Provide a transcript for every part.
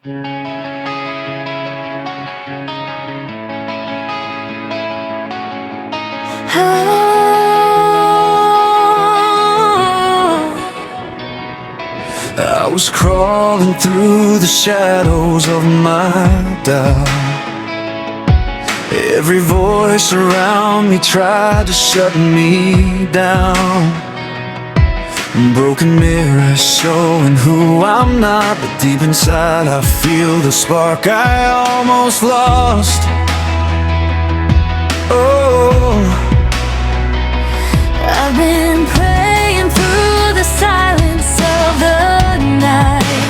I was crawling through the shadows of my doubt. Every voice around me tried to shut me down. Broken mirrors showing who I'm not, but deep inside I feel the spark I almost lost. Oh, I've been praying through the silence of the night,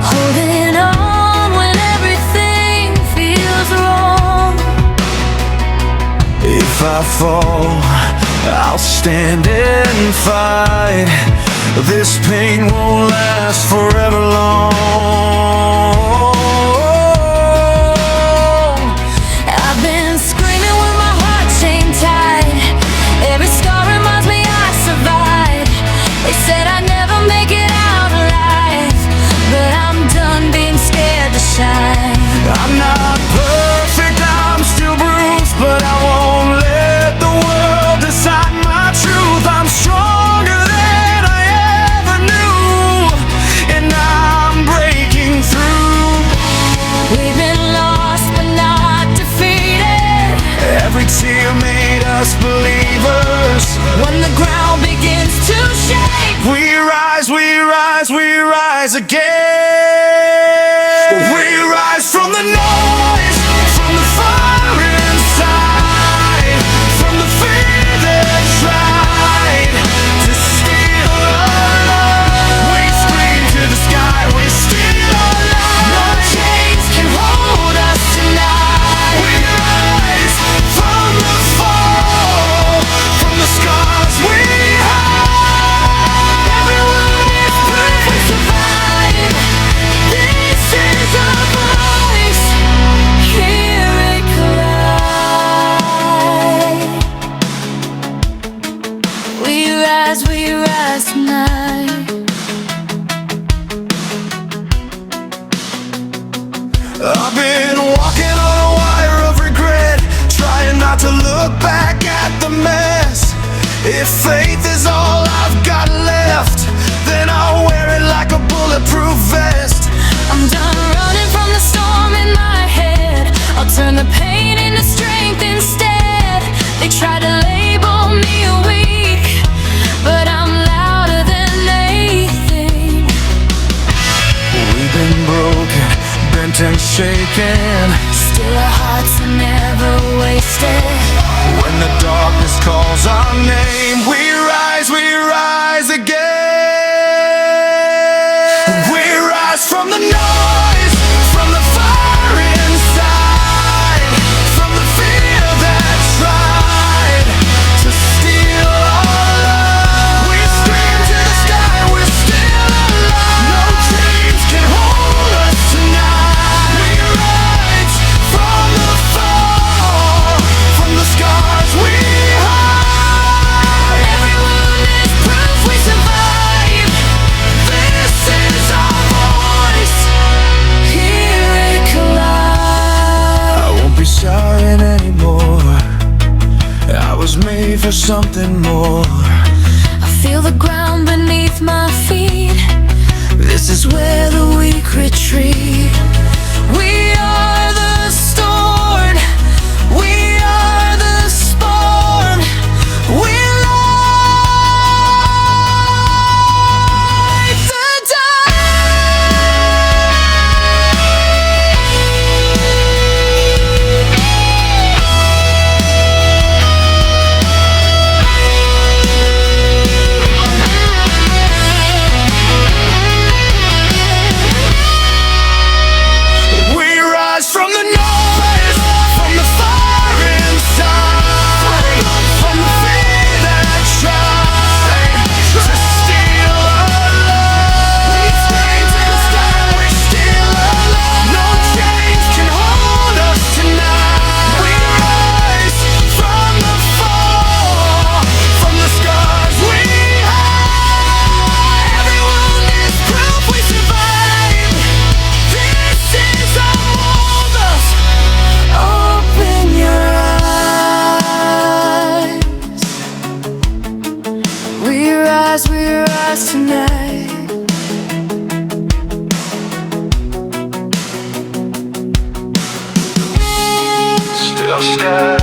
holding on when everything feels wrong. if I fall, I'll stand and fight. This pain won't last forever long. I've been screaming with my heart chained tight. Every scar reminds me I survived. They said I'd never make it out alive, but I'm done being scared to shine. I'm not perfect, I'm still bruised, but I won't let the world decide my truth. I'm stronger than I ever knew, and I'm breaking through. We've been lost but not defeated. Every tear made us believers. When the ground begins to shake, We rise, we rise, we rise again. We rise from the noise, from the fire inside, from the fear that tried to steal our love. We scream to the sky, we steal our lives. no chains can hold us tonight. We rise from the fall, from the scars we hide. Everyone is proof we survive. This is our voice. Hear it collide. We rise tonight. I've been walking on a wire of regret, trying not to look back at the mess. If faith is all I've got left, then I'll wear it like a bulletproof vest. I'm done running from the storm in my head. I'll turn the pain into strength instead. They try to label me weak, but I'm louder than they think. We've been broken, bent and shaken. Still our hearts are never wasted. When the darkness calls our name, we rise again. We rise from the noise, from the fire inside, from the fear that tried to steal our love. We scream to the sky, we're still alive. No chains can hold us tonight. We rise from the fall, from the scars we hide. Everyone is proof we survive. This is our voice. Hear it collide. I won't be sorry anymore. I was made for something more. I feel the ground beneath my feet. This is Where the weak retreat. We are the storm. We are the spawn. We light the rise tonight. Still stay.